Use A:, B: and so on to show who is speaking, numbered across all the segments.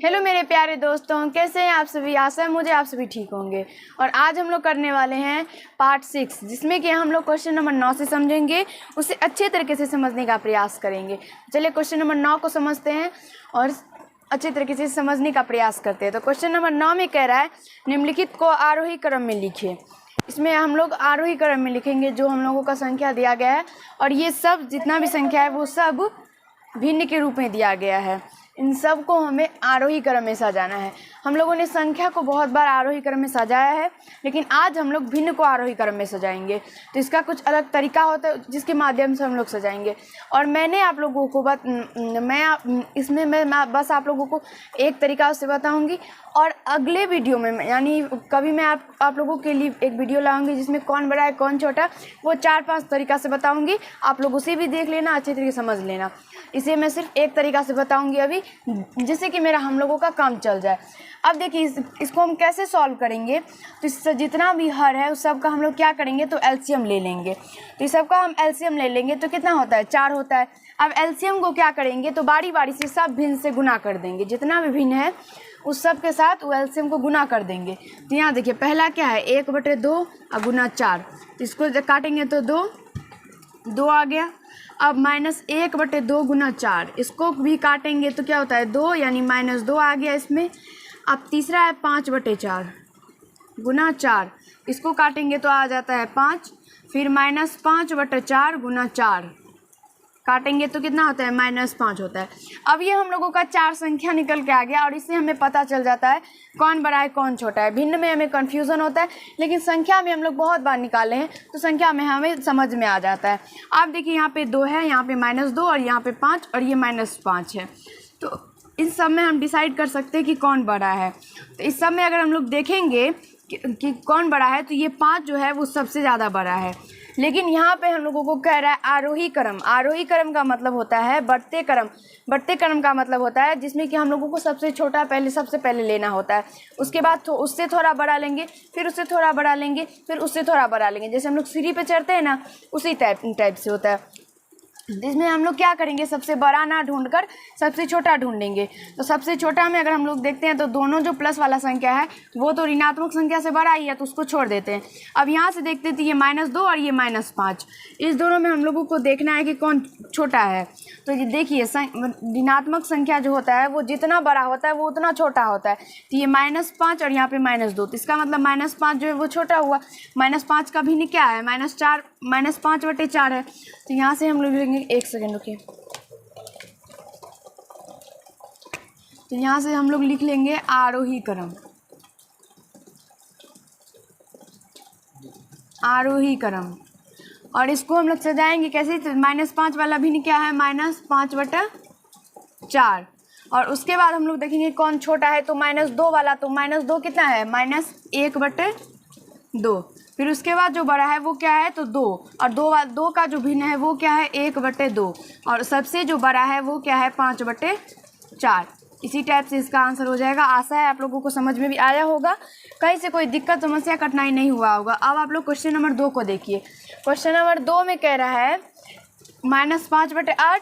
A: Hello मेरे प्यारे दोस्तों, कैसे हैं आप सभी। आशा है मुझे आप सभी ठीक होंगे। और आज हम लोग करने वाले हैं पार्ट 6, जिसमें कि हम लोग क्वेश्चन नंबर 9 से समझेंगे, उसे अच्छे तरीके से समझने का प्रयास करेंगे। चलिए क्वेश्चन नंबर 9 को समझते हैं और अच्छे तरीके से समझने का प्रयास करते हैं। तो क्वेश्चन नंबर 9 में कह रहा है निम्नलिखित को आरोही क्रम में लिखिए। इसमें हम लोग आरोही क्रम में लिखेंगे जो हम लोगों का संख्या दिया गया है, और ये सब जितना भी संख्या है वो सब भिन्न के रूप में दिया गया है। इन सब को हमें आरोही क्रम में सजाना है। हम लोगों ने संख्या को बहुत बार आरोही क्रम में सजाया है, लेकिन आज हम लोग भिन्न को आरोही क्रम में सजाएंगे। तो इसका कुछ अलग तरीका होता है जिसके माध्यम से हम लोग सजाएंगे। और मैंने आप लोगों को मैं बस आप लोगों को एक तरीका से बताऊंगी, और अगले वीडियो में यानी कभी मैं आप लोगों के लिए एक वीडियो लाऊंगी जिसमें कौन बड़ा है कौन छोटा, वो 4-5 तरीका से बताऊंगी। आप लोग उसे भी देख लेना, अच्छे तरीके से समझ लेना। इसे मैं सिर्फ एक तरीका से बताऊंगी अभी, जिससे कि मेरा हम लोगों का काम चल जाए। अब देखिए इसको हम कैसे सॉल्व करेंगे। तो इससे जितना भी हर है उस सब का हम लोग क्या करेंगे, तो एलसीएम ले लेंगे। तो इस सब का हम एलसीएम ले लेंगे तो कितना होता है, 4 होता है। अब एलसीएम को क्या करेंगे, तो बारी बारी से सब भिन्न से गुना कर देंगे। जितना भी भिन्न है उस सब के साथ वो एलसीएम को गुना कर देंगे। तो यहाँ देखिए पहला क्या है, 1/2 और गुना 4। तो इसको काटेंगे तो 2 आ गया। अब -1/2 गुना 4, इसको भी काटेंगे तो क्या होता है 2, यानी -2 आ गया इसमें। अब तीसरा है 5/4 गुना 4, इसको काटेंगे तो आ जाता है 5। फिर -5/4 गुना 4 काटेंगे तो कितना होता है, -5 होता है। अब ये हम लोगों का 4 संख्या निकल के आ गया, और इससे हमें पता चल जाता है कौन बड़ा है कौन छोटा है। भिन्न में हमें कन्फ्यूज़न होता है, लेकिन संख्या में हम लोग बहुत बार निकाले हैं तो संख्या में हमें समझ में आ जाता है। आप देखिए यहाँ पे 2 है, यहाँ पे -2 और यहाँ पे 5 और ये -5 है। तो इन सब में हम डिसाइड कर सकते हैं कि कौन बड़ा है। तो इस सब में अगर हम लोग देखेंगे कि कौन बड़ा है, तो ये 5 जो है वो सबसे ज़्यादा बड़ा है। लेकिन यहाँ पे हम लोगों को कह रहा है आरोही क्रम। आरोही क्रम का मतलब होता है बढ़ते क्रम। बढ़ते क्रम का मतलब होता है जिसमें कि हम लोगों को सबसे छोटा सबसे पहले लेना होता है। उसके बाद उससे थोड़ा बड़ा लेंगे, फिर उससे थोड़ा बड़ा लेंगे, फिर उससे थोड़ा बड़ा लेंगे। जैसे हम लोग सीढ़ी पे चढ़ते हैं ना, उसी टाइप से होता है। इसमें हम लोग क्या करेंगे, सबसे बड़ा ना ढूंढकर सबसे छोटा ढूंढेंगे। तो सबसे छोटा में अगर हम लोग देखते हैं तो दोनों जो प्लस वाला संख्या है वो तो ऋणात्मक संख्या से बड़ा ही है, तो उसको छोड़ देते हैं। अब यहाँ से देखते हैं तो ये -2 और ये -5, इस दोनों में हम लोगों को देखना है कि कौन छोटा है। तो ये देखिए ऋणात्मक संख्या जो होता है वो जितना बड़ा होता है वो उतना छोटा होता है। तो ये -5 और यहाँ पे -2, तो इसका मतलब -5 जो है वो छोटा हुआ। -5 का भिन्न क्या है, -5/4 है। तो यहाँ से हम लोग एक सेकेंड रुकिए। तो यहाँ से हम लोग लिख लेंगे आरोही क्रम। आरोही क्रम, और इसको हम लोग सजाएंगे कैसे, तो -5 वाला भी क्या है, -5/4। और उसके बाद हम लोग देखेंगे कौन छोटा है, तो -2 वाला, तो -2 कितना है, -1/2। फिर उसके बाद जो बड़ा है वो क्या है, तो 2, और 2 का जो भिन्न है वो क्या है, 1/2, और सबसे जो बड़ा है वो क्या है, 5/4। इसी टाइप से इसका आंसर हो जाएगा। आशा है आप लोगों को समझ में भी आया होगा, कहीं से कोई दिक्कत समस्या कठिनाई नहीं हुआ होगा। अब आप लोग क्वेश्चन नंबर 2 को देखिए। क्वेश्चन नंबर 2 में कह रहा है -5/8,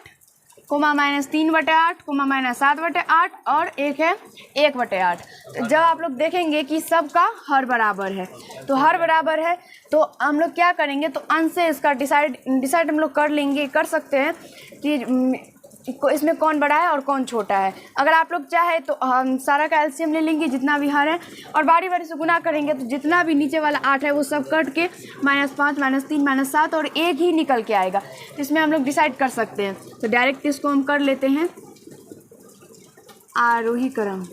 A: -3/8, -7/8 और एक है 1/8। जब आप लोग देखेंगे कि सबका हर बराबर है, तो हर बराबर है तो हम लोग क्या करेंगे, तो अंश से इसका डिसाइड हम लोग कर सकते हैं कि इसमें कौन बड़ा है और कौन छोटा है। अगर आप लोग चाहे तो हम सारा का एलसीएम ले लेंगे जितना भी हर है, और बारी बारी से गुना करेंगे तो जितना भी नीचे वाला 8 है वो सब कट के -5, -3, -7 और 1 ही निकल के आएगा। तो इसमें हम लोग डिसाइड कर सकते हैं। तो डायरेक्ट इसको हम कर लेते हैं आरोही क्रम।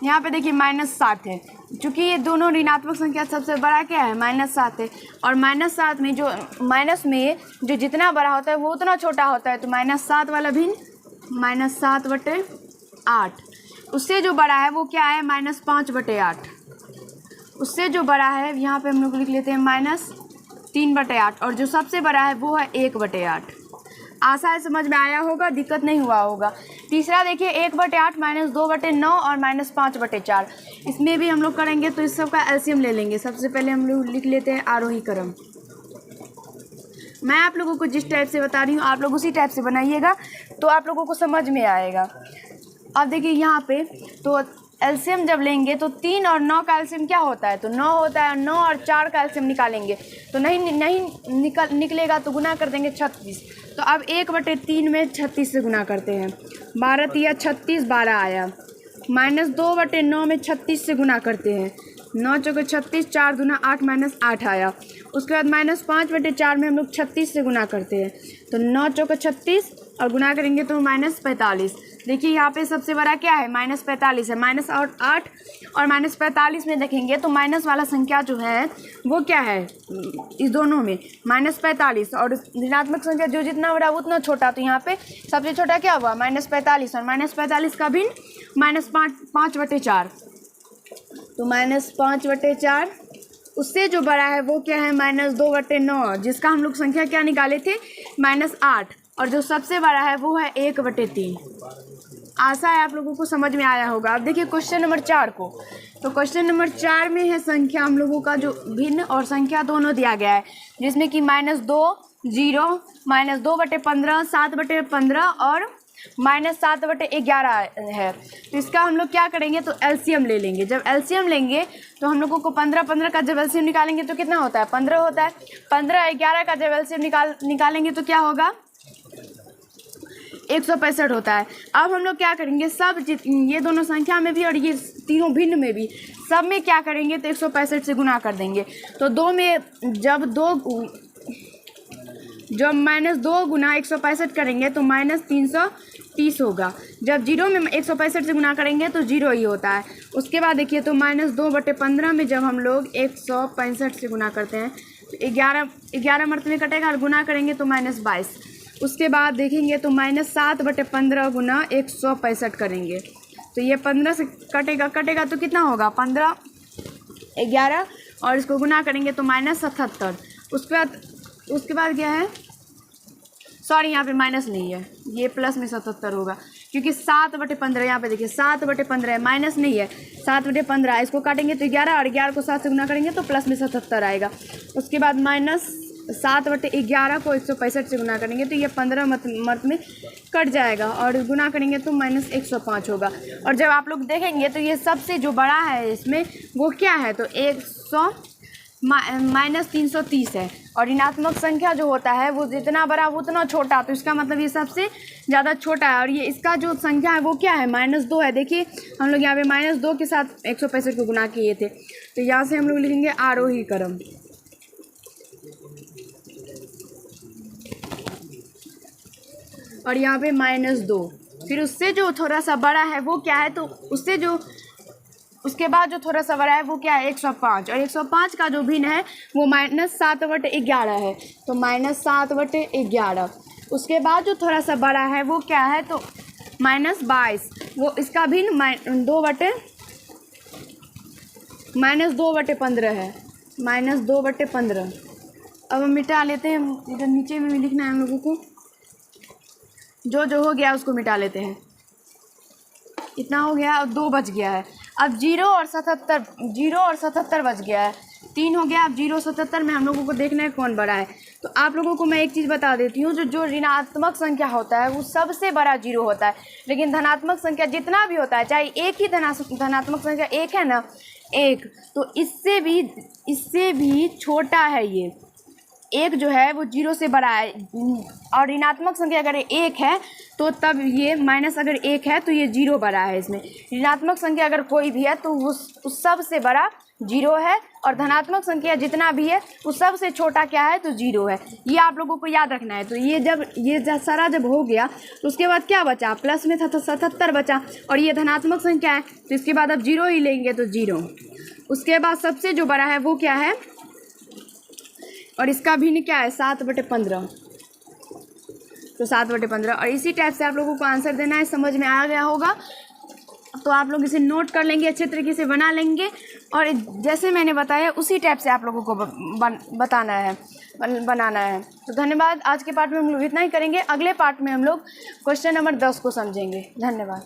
A: यहाँ पे देखिए -7 है, चूँकि ये दोनों ऋणात्मक संख्या सबसे बड़ा क्या है, -7 है। और -7 में जो जितना बड़ा होता है वो उतना छोटा होता है। तो -7 वाला भिन्न -7/8। उससे जो बड़ा है वो क्या है, -5/8। उससे जो बड़ा है यहाँ पे हम लोग लिख लेते हैं -3/8, और जो सबसे बड़ा है वो है 1/8। आशा है समझ में आया होगा, दिक्कत नहीं हुआ होगा। तीसरा देखिए 1/8, -2/9 और -5/4। इसमें भी हम लोग करेंगे तो इस सब का एलसीएम ले लेंगे। सबसे पहले हम लोग लिख लेते हैं आरोही क्रम। मैं आप लोगों को जिस टाइप से बता रही हूँ आप लोग उसी टाइप से बनाइएगा, तो आप लोगों को समझ में आएगा। अब देखिए यहाँ पे तो एलसीएम जब लेंगे तो 3 और 9 का एलसीएम क्या होता है, तो 9 होता है। 9 और 4 का एलसीएम निकालेंगे तो नहीं निकलेगा तो गुना कर देंगे 36। तो अब 1/3 में 36 से गुना करते हैं, 12 तिया 36, 12 आया। -2/9 में 36 से गुना करते हैं, 9 चौके 36, 4 दूना 8 -8 आया। उसके बाद -5/4 में हम लोग 36 से गुना करते हैं, तो 9 चौके 36 और गुना करेंगे तो -45। देखिए यहाँ पे सबसे बड़ा क्या है, -45 है। -8 और -45 में देखेंगे तो माइनस वाला संख्या जो है वो क्या है इस दोनों में, -45। और ऋणात्मक संख्या जो जितना बड़ा उतना छोटा, तो यहाँ पे सबसे छोटा क्या हुआ, -45। और -45 का भिन्न -5/4, तो -5/4। उससे जो बड़ा है वो क्या है, -2/9, जिसका हम लोग संख्या क्या निकाले थे, -8। और जो सबसे बड़ा है वो है 1/3। आशा है आप लोगों को समझ में आया होगा। अब देखिए क्वेश्चन नंबर 4 को, तो क्वेश्चन नंबर 4 में है संख्या हम लोगों का जो भिन्न और संख्या दोनों दिया गया है, जिसमें कि -2, 0, -2/15, 7/15 और -7/11 है। तो इसका हम लोग क्या करेंगे, तो एलसीएम ले लेंगे। जब एलसीएम लेंगे तो हम लोगों को 15 का जब एलसीएम निकालेंगे तो कितना होता है, 15 होता है। 15 11 का जब एलसीएम निकालेंगे तो क्या होगा, 165 होता है। अब हम लोग क्या करेंगे, सब ये दोनों संख्या में भी और ये तीनों भिन्न में भी, सब में क्या करेंगे तो 165 से गुना कर देंगे। तो दो में जब -2 गुना 165 करेंगे तो -330 होगा। जब 0 में 165 से गुना करेंगे तो 0 ही होता है। उसके बाद देखिए तो -2/15 में जब हम लोग 165 से गुना करते हैं तो 11 मर्त में कटेगा और गुना करेंगे तो -22। उसके बाद देखेंगे तो -7/15 गुना 165 करेंगे तो ये 15 से कटेगा तो कितना होगा, 15, 11 और इसको गुना करेंगे तो -77। उसके बाद क्या है, सॉरी यहाँ पे माइनस नहीं है, ये प्लस में 77 होगा, क्योंकि 7/15 यहाँ पे देखिए 7/15 है, माइनस नहीं है। 7/15 इसको काटेंगे तो 11 और 11 को 7 से गुना करेंगे तो प्लस में 77 आएगा। उसके बाद -7/11 को 165 से गुना करेंगे तो ये 15 मर्त में कट जाएगा और गुना करेंगे तो -105 होगा। और जब आप लोग देखेंगे तो ये सबसे जो बड़ा है इसमें वो क्या है, तो -330 है। और ऋणात्मक संख्या जो होता है वो जितना बड़ा वो उतना छोटा, तो इसका मतलब ये सबसे ज़्यादा छोटा है। और ये इसका जो संख्या है वो क्या है, -2 है। देखिए हम लोग यहाँ पे -2 के साथ 165 को गुना किए थे, तो यहाँ से हम लोग लिखेंगे आरोही क्रम। और यहाँ पे -2, फिर उससे जो थोड़ा सा बड़ा है वो क्या है, तो उसके बाद जो थोड़ा सा बड़ा है वो क्या है, 105। और 105 का जो भिन्न है वो -7/11 है, तो -7/11। उसके बाद जो थोड़ा सा बड़ा है वो क्या है, तो -22, वो इसका भिन्न -2/15 है, -2/15। अब हम मिटा लेते हैं, इधर नीचे में भी लिखना है हम लोगों को, जो हो गया उसको मिटा लेते हैं। इतना हो गया, अब 2 बच गया है। अब 0 और 77 बच गया है, 3 हो गया। अब 0 77 में हम लोगों को देखना है कौन बड़ा है। तो आप लोगों को मैं एक चीज़ बता देती हूँ, जो ऋणात्मक संख्या होता है वो सबसे बड़ा 0 होता है। लेकिन धनात्मक संख्या जितना भी होता है, चाहे एक ही धनात्मक संख्या एक है ना, एक, तो इससे भी छोटा है ये एक जो है वो 0 से बड़ा है। और ऋणात्मक संख्या अगर 1 है तो तब ये माइनस अगर 1 है तो ये 0 बड़ा है। इसमें ऋणात्मक संख्या अगर कोई भी है तो उस सबसे बड़ा 0 है, और धनात्मक संख्या जितना भी है उस सबसे छोटा क्या है, तो 0 है। ये आप लोगों को याद रखना है। तो ये सारा जब हो गया तो उसके बाद क्या बचा, प्लस में 77 बचा, और ये धनात्मक संख्या है तो इसके बाद अब 0 ही लेंगे तो 0। उसके बाद सबसे जो बड़ा है वो क्या है, और इसका भिन्न क्या है, 7/15, तो 7/15। और इसी टाइप से आप लोगों को आंसर देना है। समझ में आ गया होगा तो आप लोग इसे नोट कर लेंगे, अच्छे तरीके से बना लेंगे, और जैसे मैंने बताया उसी टाइप से आप लोगों को बनाना है। तो धन्यवाद। आज के पार्ट में हम लोग इतना ही करेंगे। अगले पार्ट में हम लोग क्वेश्चन नंबर 10 को समझेंगे। धन्यवाद।